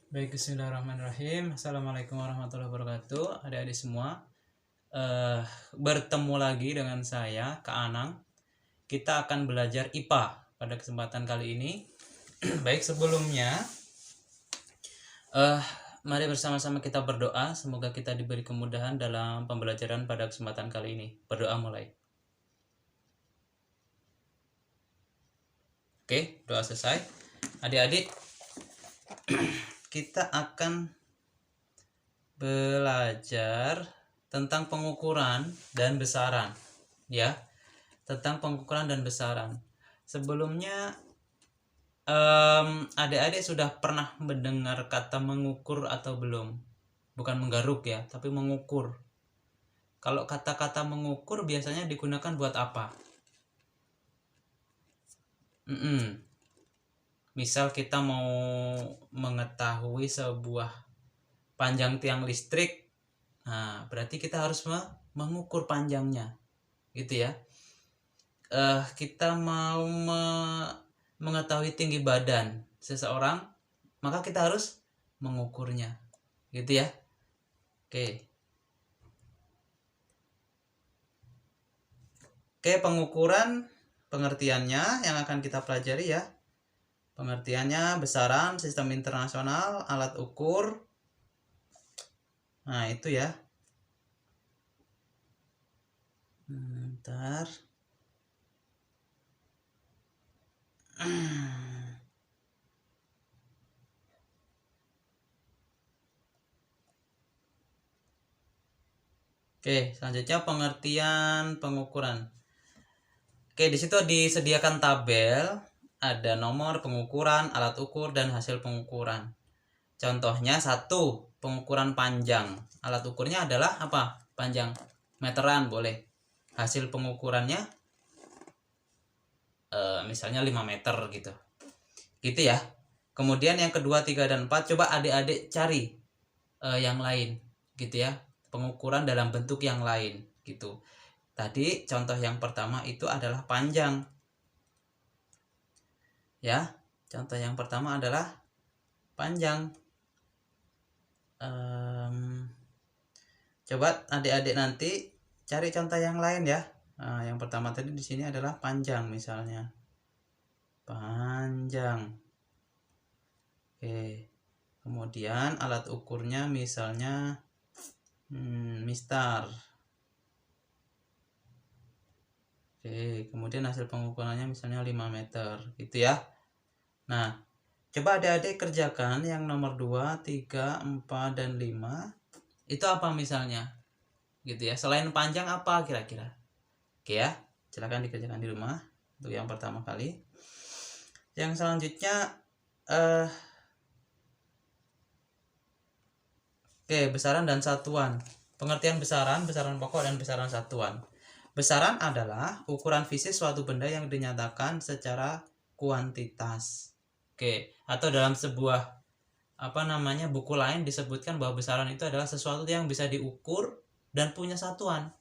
Baik, bismillahirrahmanirrahim. Assalamualaikum warahmatullahi wabarakatuh. Adik-adik semua, bertemu lagi dengan saya, Kak Anang. Kita akan belajar IPA pada kesempatan kali ini. Baik, sebelumnya, mari bersama-sama kita berdoa. Semoga kita diberi kemudahan dalam pembelajaran pada kesempatan kali ini. Berdoa mulai. Oke, doa selesai. Adik-adik, kita akan belajar tentang pengukuran dan besaran, ya, tentang pengukuran dan besaran. Sebelumnya adik-adik sudah pernah mendengar kata mengukur atau belum? Bukan menggaruk ya, tapi mengukur. Kalau kata-kata mengukur biasanya digunakan buat apa? Misal kita mau mengetahui sebuah panjang tiang listrik, nah berarti kita harus mengukur panjangnya, gitu ya. Kita mau mengetahui tinggi badan seseorang, maka kita harus mengukurnya, gitu ya. Oke, pengukuran pengertiannya yang akan kita pelajari ya. Pengertiannya besaran, sistem internasional, alat ukur. Nah, itu ya. Bentar. Oke, selanjutnya pengertian pengukuran. Oke, di situ disediakan tabel, ada nomor pengukuran, alat ukur, dan hasil pengukuran. Contohnya 1, pengukuran panjang. Alat ukurnya adalah apa? Panjang. Meteran boleh. Hasil pengukurannya misalnya 5 meter gitu. Gitu ya. Kemudian yang kedua, 3, dan 4, coba adik-adik cari yang lain gitu ya. Pengukuran dalam bentuk yang lain gitu. Tadi contoh yang pertama itu adalah panjang. Ya, contoh yang pertama adalah panjang. Coba adik-adik nanti cari contoh yang lain ya. Nah, yang pertama tadi di sini adalah panjang misalnya. Panjang. Oke. Kemudian alat ukurnya misalnya mistar. Oke, kemudian hasil pengukurannya misalnya 5 meter gitu ya. Nah, coba adik-adik kerjakan yang nomor 2, 3, 4, dan 5. Itu apa misalnya? Gitu ya. Selain panjang apa kira-kira? Oke ya, silakan dikerjakan di rumah untuk yang pertama kali. Yang selanjutnya besaran dan satuan. Pengertian besaran pokok dan besaran satuan. Besaran adalah ukuran fisik suatu benda yang dinyatakan secara kuantitas. Atau dalam sebuah buku lain disebutkan bahwa besaran itu adalah sesuatu yang bisa diukur dan punya satuan.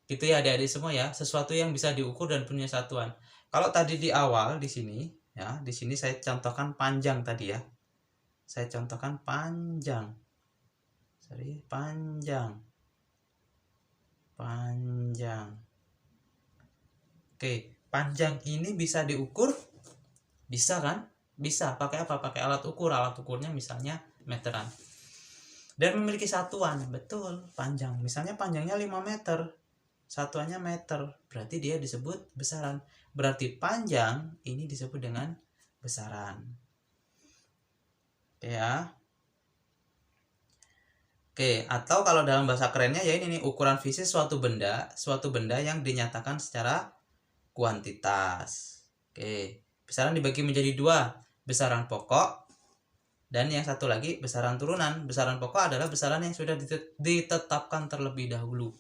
Gitu ya adik-adik semua ya, sesuatu yang bisa diukur dan punya satuan. Kalau tadi di awal di sini ya, di sini saya contohkan panjang tadi ya. Saya contohkan panjang. Panjang. Panjang ini bisa diukur? Bisa kan? Bisa. Pakai apa? Pakai alat ukur. Alat ukurnya misalnya meteran. Dan memiliki satuan. Betul, panjang. Misalnya panjangnya 5 meter. Satuannya meter. Berarti dia disebut besaran. Berarti panjang ini disebut dengan besaran. Ya. Atau kalau dalam bahasa kerennya ya ini nih, ukuran fisik suatu benda yang dinyatakan secara kuantitas. Besaran dibagi menjadi 2, besaran pokok dan yang satu lagi besaran turunan. Besaran pokok adalah besaran yang sudah ditetapkan terlebih dahulu.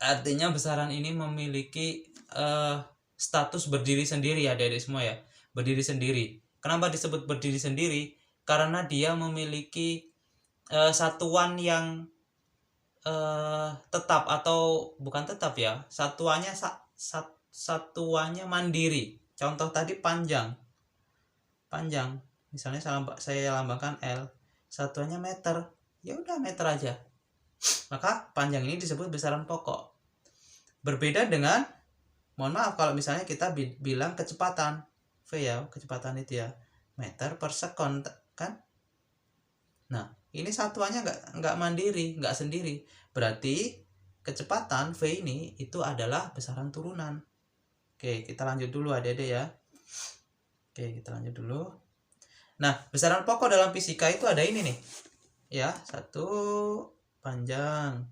Artinya besaran ini memiliki status berdiri sendiri ya adik-adik semua ya. Berdiri sendiri. Kenapa disebut berdiri sendiri? Karena dia memiliki satuan yang tetap atau bukan tetap ya. Satuannya mandiri. Contoh tadi panjang. Misalnya saya lambangkan L, satuannya meter, ya udah meter aja. Maka panjang ini disebut besaran pokok. Berbeda dengan, mohon maaf kalau misalnya kita bilang kecepatan V ya, kecepatan itu ya meter per sekon kan. Nah ini satuannya nggak mandiri, nggak sendiri. Berarti kecepatan V ini itu adalah besaran turunan. Oke, kita lanjut dulu adik-adik ya. Oke, kita lanjut dulu. Nah, besaran pokok dalam fisika itu ada ini nih. Ya, 1 panjang,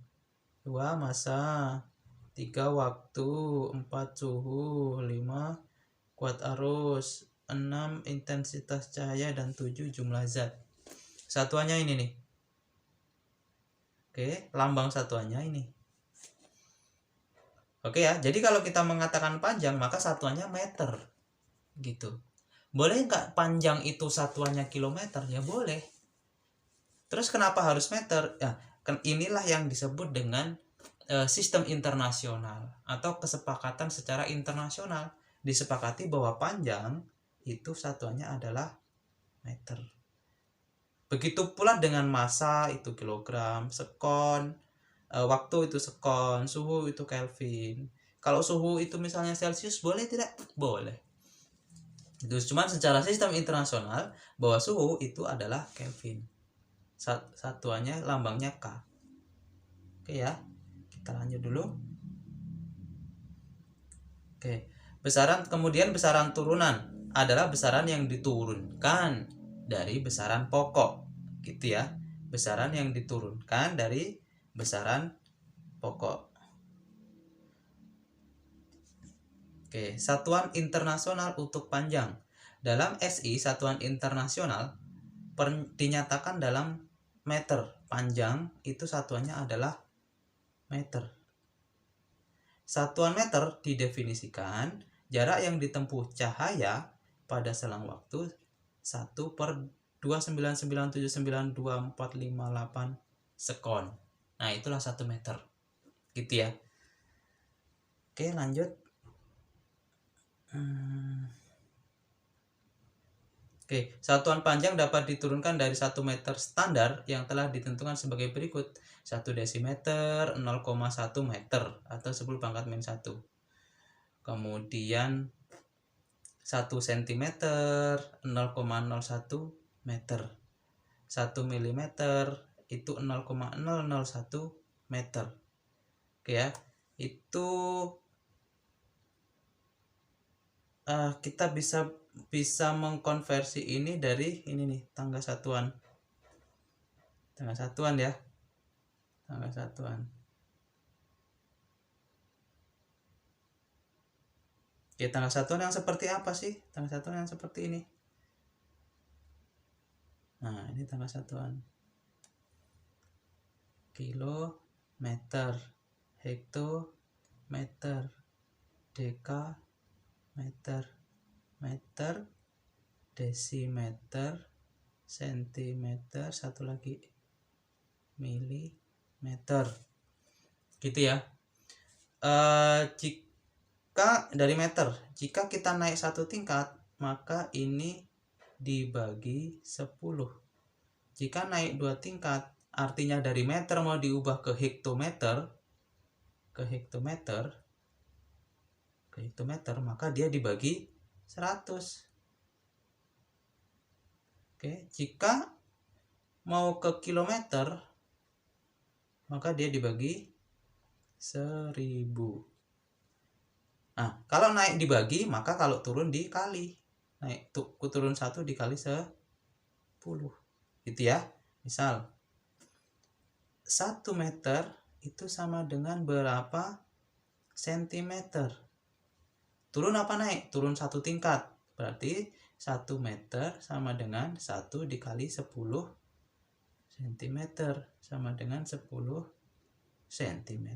2 massa, 3 waktu, 4 suhu, 5 kuat arus, 6 intensitas cahaya, dan 7 jumlah zat. Satuannya ini nih. Oke, lambang satuannya ini. Oke ya, jadi kalau kita mengatakan panjang, maka satuannya meter. Gitu. Boleh nggak panjang itu satuannya kilometer? Ya boleh. Terus kenapa harus meter? Ya, inilah yang disebut dengan sistem internasional atau kesepakatan secara internasional. Disepakati bahwa panjang itu satuannya adalah meter. Begitu pula dengan massa itu kilogram, sekon, waktu itu sekon, suhu itu Kelvin. Kalau suhu itu misalnya Celcius boleh tidak? Boleh. Itu cuma secara sistem internasional bahwa suhu itu adalah Kelvin. Satuannya lambangnya K. Oke ya. Kita lanjut dulu. Oke. Kemudian besaran turunan adalah besaran yang diturunkan dari besaran pokok. Gitu ya. Besaran yang diturunkan dari besaran pokok. Oke, satuan internasional untuk panjang. Dalam SI, satuan internasional dinyatakan dalam meter. Panjang itu satuannya adalah meter. Satuan meter didefinisikan jarak yang ditempuh cahaya pada selang waktu 1/299792458 sekon. Nah, itulah 1 meter. Gitu ya. Oke, lanjut. Oke, satuan panjang dapat diturunkan dari 1 meter standar yang telah ditentukan sebagai berikut. 1 desimeter, 0,1 meter atau 10⁻⁻1. Kemudian 1 cm, 0,01 meter. 1 mm itu 0,001 meter. Oke ya, itu kita bisa mengkonversi ini dari ini nih, tangga satuan ya, tangga satuan. Oke, tangga satuan yang seperti apa sih? Tangga satuan yang seperti ini. Nah, ini tangga satuan. Kilometer, hektometer, dekameter, meter, desimeter, sentimeter, satu lagi milimeter. Gitu ya. Jika dari meter, jika kita naik 1 tingkat, maka ini dibagi 10. Jika naik 2 tingkat, artinya dari meter mau diubah ke hektometer, maka dia dibagi 100. Oke, jika mau ke kilometer, maka dia dibagi 1000. Nah, kalau naik dibagi, maka kalau turun dikali. Naik turun 1 dikali 10. Gitu ya. Misal 1 meter itu sama dengan berapa sentimeter? Turun apa naik? Turun 1 tingkat. Berarti 1 meter sama dengan 1 dikali 10 cm sama dengan 10 cm.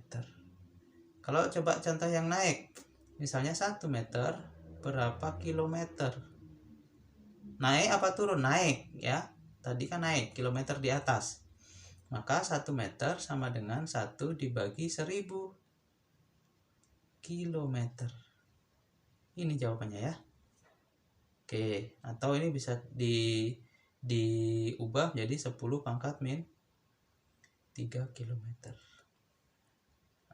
Kalau coba contoh yang naik, misalnya 1 meter berapa kilometer? Naik apa turun? Naik ya. Tadi kan naik, kilometer di atas. Maka 1 meter sama dengan 1 dibagi 1000 kilometer. Ini jawabannya ya. Oke, atau ini bisa diubah jadi 10 pangkat min 3 km.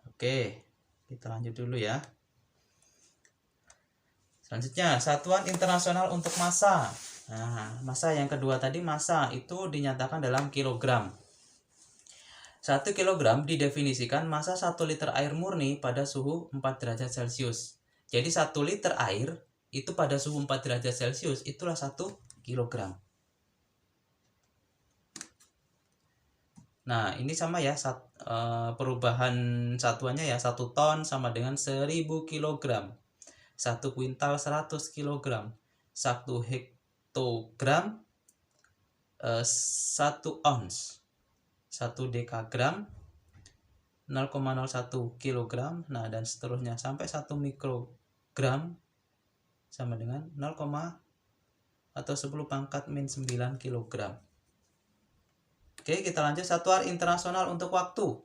Oke, kita lanjut dulu ya. Selanjutnya, satuan internasional untuk massa. Nah, massa yang kedua tadi, massa itu dinyatakan dalam kilogram. 1 kilogram didefinisikan massa 1 liter air murni pada suhu 4 derajat Celcius. Jadi 1 liter air itu pada suhu 4 derajat Celcius itulah 1 kilogram. Nah, ini sama ya, perubahan satuannya ya, 1 ton sama dengan 1000 kilogram. 1 kuintal 100 kilogram. 1 hektogram 1 ons. 1 dekagram 0,01 kilogram. Nah, dan seterusnya sampai 1 mikrogram sama dengan 0, atau 10 pangkat min 9 kilogram. Oke, kita lanjut. Satuan internasional untuk waktu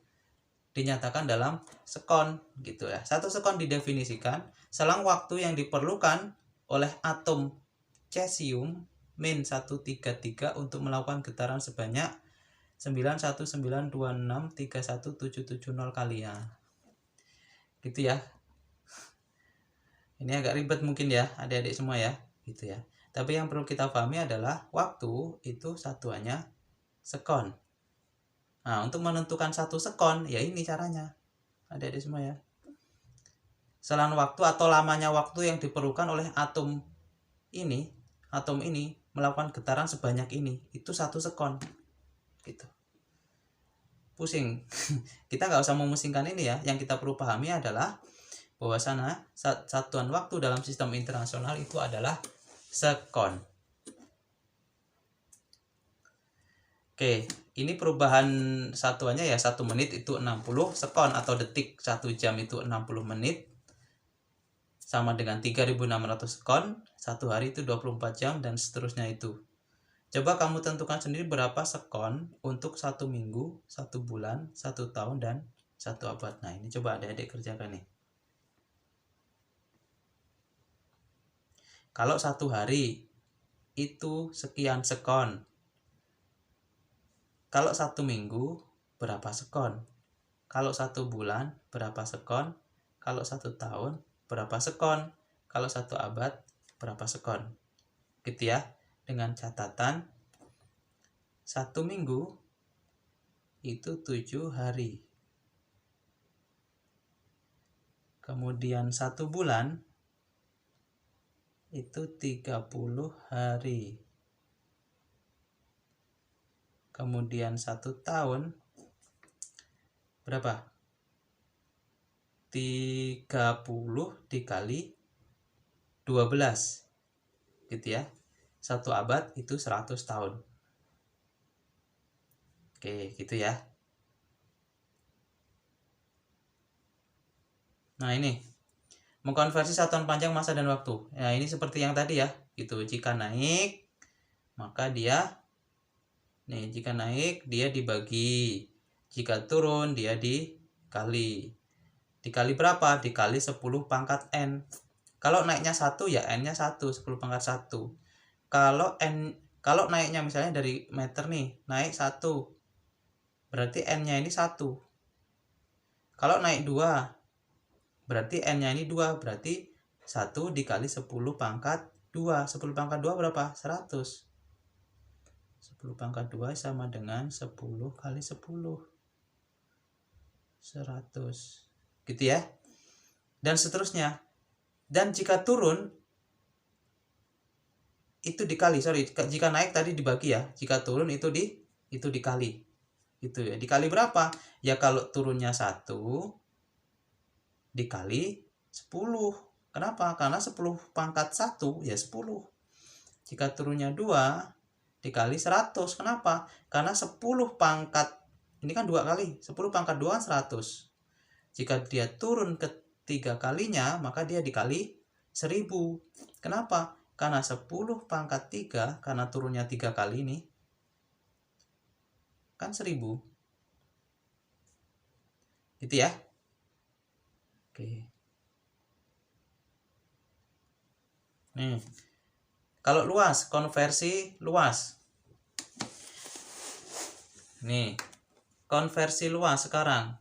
dinyatakan dalam sekon gitu ya. 1 sekon didefinisikan selang waktu yang diperlukan oleh atom cesium min 133 untuk melakukan getaran sebanyak 919263170 kali ya. Gitu ya. Ini agak ribet mungkin ya, adik-adik semua ya, gitu ya. Tapi yang perlu kita pahami adalah waktu itu satuannya sekon. Nah, untuk menentukan 1 sekon, ya ini caranya. Adik-adik semua ya. Selang waktu atau lamanya waktu yang diperlukan oleh atom ini melakukan getaran sebanyak ini, itu 1 sekon. Gitu. Pusing. Kita nggak usah memusingkan ini ya. Yang kita perlu pahami adalah bahwasanya satuan waktu dalam sistem internasional itu adalah sekon. Oke, ini perubahan satuannya ya, 1 menit itu 60 sekon, atau detik 1 jam itu 60 menit sama dengan 3600 sekon. 1 hari itu 24 jam dan seterusnya itu. Coba kamu tentukan sendiri berapa sekon untuk 1 minggu, 1 bulan, 1 tahun, dan 1 abad. Nah, ini coba adik-adik kerjakan nih. Kalau 1 hari itu sekian sekon. Kalau 1 minggu berapa sekon? Kalau 1 bulan berapa sekon? Kalau 1 tahun berapa sekon? Kalau 1 abad berapa sekon? Gitu ya. Dengan catatan 1 minggu itu 7 hari. Kemudian 1 bulan itu 30 hari. Kemudian 1 tahun berapa? 30 dikali 12. Gitu ya. 1 abad itu 100 tahun. Oke, gitu ya. Nah, ini mengkonversi satuan panjang massa dan waktu. Nah, ini seperti yang tadi ya. Gitu. Jika naik, maka dia jika naik dia dibagi. Jika turun dia dikali. Dikali berapa? Dikali 10 pangkat N. Kalau naiknya 1 ya N-nya 1, 10 pangkat 1. Kalau naiknya misalnya dari meter nih, naik 1. Berarti N-nya ini 1. Kalau naik 2, berarti N-nya ini 2. Berarti 1 dikali 10 pangkat 2. 10 pangkat 2 berapa? 100. 10 pangkat 2 sama dengan 10 kali 10. 100. Gitu ya. Dan seterusnya. Dan jika turun itu dikali. Jika naik tadi dibagi ya. Jika turun itu dikali. Gitu ya. Dikali berapa? Ya kalau turunnya 1 dikali 10. Kenapa? Karena 10 pangkat 1 ya 10. Jika turunnya 2 dikali 100. Kenapa? Karena 10 pangkat, ini kan 2 kali. 10 pangkat 2 kan 100. Jika dia turun ke 3 kalinya, maka dia dikali 1000. Kenapa? Karena 10 pangkat 3, karena turunnya 3 kali ini, kan 1000. Gitu ya. Oke. Nih. Kalau luas, konversi luas. Nih, konversi luas sekarang.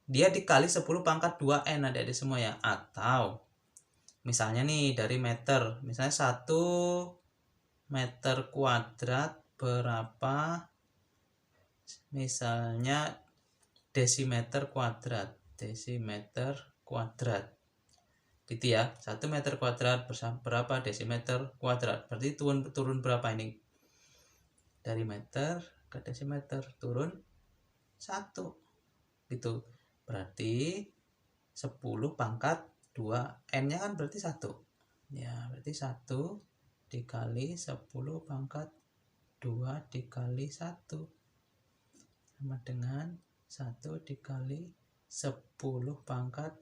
Dia dikali 10 pangkat 2N adik-adik semua ya. Atau misalnya nih dari meter. Misalnya 1 meter kuadrat berapa? Misalnya desimeter kuadrat. Desimeter kuadrat. Gitu ya. 1 meter kuadrat berapa desimeter kuadrat. Berarti turun berapa ini? Dari meter ke desimeter turun 1 gitu. Berarti 10 pangkat 2 N nya kan berarti 1 ya, berarti 1 dikali 10 pangkat 2 dikali 1 sama dengan 1 dikali 10 pangkat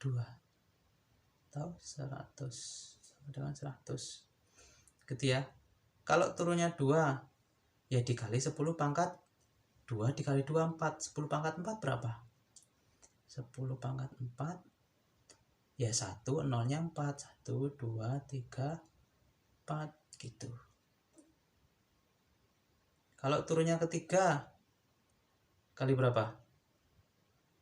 2 atau 100 sama dengan 100 gitu ya. Kalau turunnya 2 ya dikali 10 pangkat 2 dikali 2 4. 10 pangkat 4 berapa? 10 pangkat 4 ya 1 nolnya 4. 1 2 3 4 gitu. Kalau turunnya ketiga kali berapa?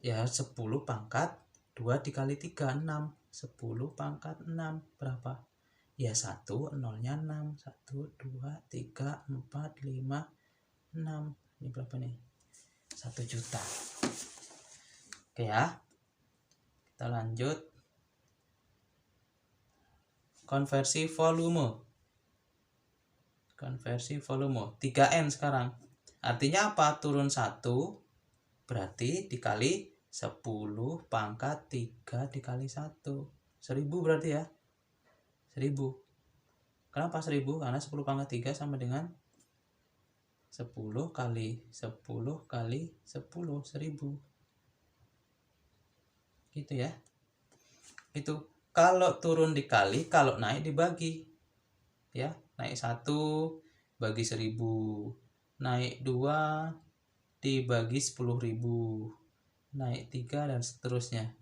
Ya 10 pangkat 2 dikali 3 6. 10 pangkat 6 berapa? Ya 1 nolnya 6. 1 2 3 4 5 6. Ini berapa nih? 1 juta. Oke ya. Kita lanjut. Konversi volume. Konversi volume 3N sekarang. Artinya apa? Turun 1 berarti dikali 10 pangkat 3 dikali 1. 1000 berarti ya. 1000. Kenapa 1000? Karena 10 pangkat 3 sama dengan 10 kali 10 kali 10. 1000. Gitu ya. Itu. Kalau turun dikali, kalau naik dibagi. Ya, naik 1 bagi 1000. Naik 2 dibagi 10.000. Naik 3 dan seterusnya.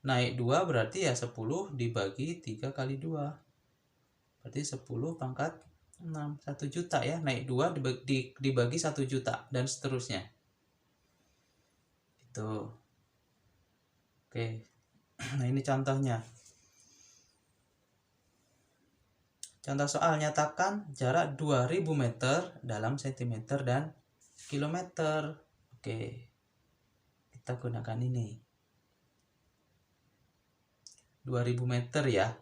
Naik 2 berarti ya 10 dibagi 3 kali 2. Berarti 10 pangkat 6. 1 juta ya. Naik 2 dibagi 1 juta dan seterusnya. Itu. Oke. Nah, ini contohnya. Contoh soal, nyatakan jarak 2000 meter dalam cm dan kilometer. Oke. Kita gunakan ini. 2000 meter ya.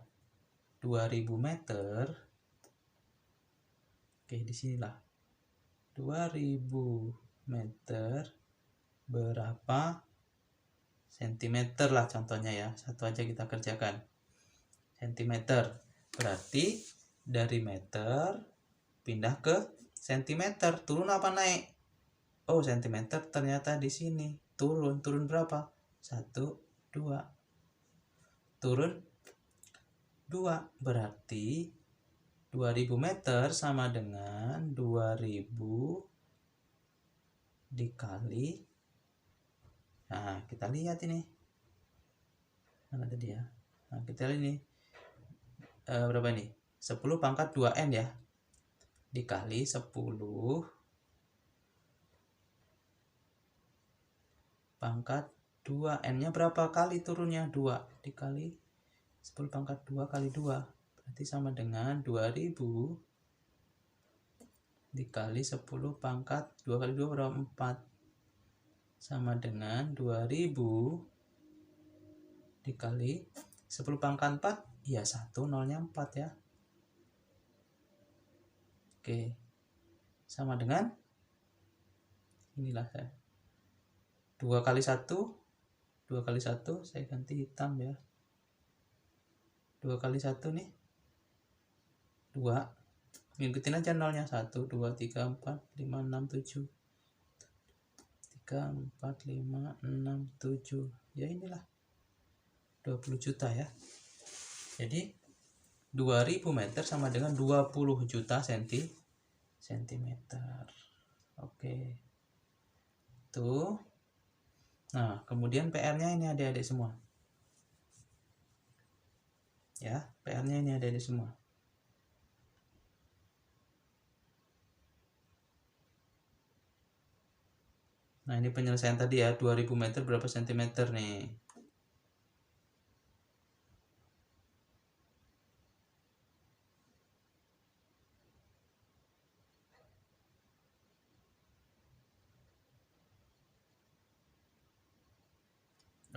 2000 meter. Oke, disinilah. 2000 meter berapa sentimeter lah contohnya ya. Satu aja kita kerjakan. Sentimeter. Berarti dari meter pindah ke sentimeter. Turun apa naik? Oh, sentimeter ternyata di sini. Turun berapa? 1, 2. Turun 2. Berarti 2000 meter sama dengan 2000 dikali. Nah, kita lihat ini. Mana tadi ya? Nah, kita lihat ini. Berapa ini? 10 pangkat 2N ya. Dikali 10 pangkat 2. N-nya berapa kali turunnya? 2 dikali 10 pangkat 2 kali 2. Berarti sama dengan 2000 dikali 10 pangkat 2 kali 2 berapa? 4. Sama dengan 2000 dikali 10 pangkat 4. Ya 1 nolnya 4 ya. Oke. Sama dengan inilah saya. 2 kali 1. 2 kali 1 saya ganti hitam ya. 2 kali 1 nih 2. Ngikutin aja nolnya. 1, 2, 3, 4, 5, 6, 7. 3, 4, 5, 6, 7. Ya inilah 20 juta ya. Jadi 2000 meter sama dengan 20 juta sentimeter. Oke. Tuh. Nah, kemudian PR-nya ini adik-adik semua. Ya, PR-nya ini ada di semua. Nah, ini penyelesaian tadi ya, 2000 meter berapa sentimeter nih?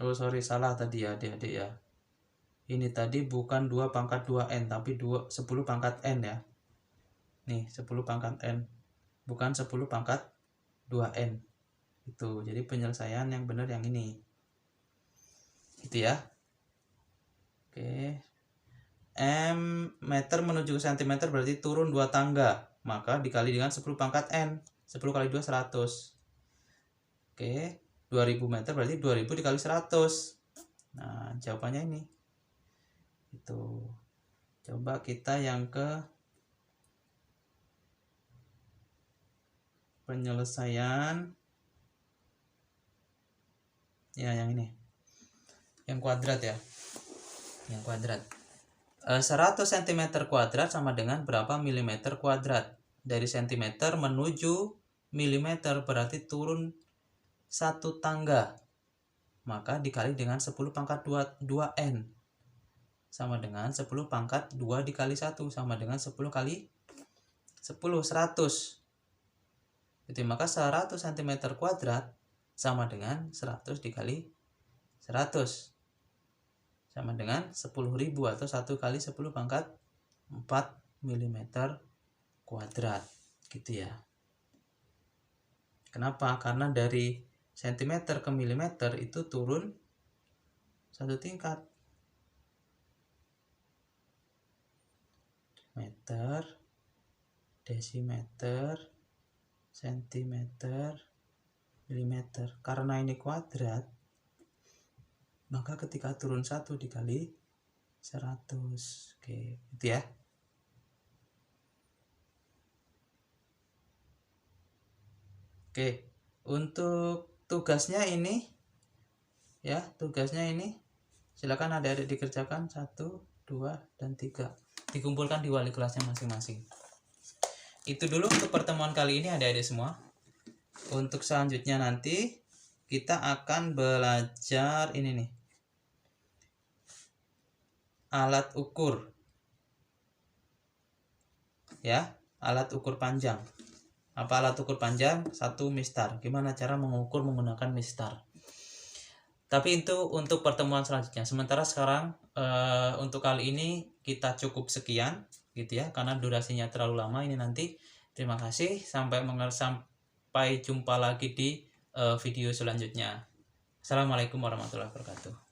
Oh, sorry, salah tadi ya, adik-adik ya. Ini tadi bukan 2 pangkat 2N, tapi 10 pangkat N ya. Nih, 10 pangkat N. Bukan 10 pangkat 2N. Itu, jadi penyelesaian yang benar yang ini. Itu ya. Oke. M meter menuju ke cm berarti turun 2 tangga. Maka dikali dengan 10 pangkat N. 10 kali 2, 100. Oke. 2000 meter berarti 2000 dikali 100. Nah, jawabannya ini. Itu. Coba kita yang ke penyelesaian. Ya, yang ini. Yang kuadrat ya. Yang kuadrat. 100 cm kuadrat sama dengan berapa milimeter kuadrat? Dari cm menuju milimeter berarti turun 1 tangga. Maka dikali dengan 10 pangkat 2N. Sama dengan 10 pangkat 2 dikali 1. Sama dengan 10 kali 10, 100. Jadi maka 100 cm kuadrat sama dengan 100 dikali 100. Sama dengan 10.000 atau 1 kali 10 pangkat 4 mm kuadrat. Gitu ya. Kenapa? Karena dari cm ke milimeter itu turun 1 tingkat. Meter, desimeter, sentimeter, milimeter. Karena ini kuadrat, maka ketika turun 1 dikali 100. Oke, gitu ya. Oke, untuk tugasnya ini ya, tugasnya ini silakan adik-adik dikerjakan 1, 2, dan 3. Dikumpulkan di wali kelasnya masing-masing. Itu dulu untuk pertemuan kali ini adik-adik semua. Untuk selanjutnya nanti kita akan belajar ini nih. Alat ukur. Ya, alat ukur panjang. Apa alat ukur panjang? 1 mistar. Gimana cara mengukur menggunakan mistar? Tapi itu untuk pertemuan selanjutnya. Sementara sekarang untuk kali ini kita cukup sekian gitu ya, karena durasinya terlalu lama ini nanti. Terima kasih, sampai jumpa lagi di video selanjutnya. Assalamualaikum warahmatullahi wabarakatuh.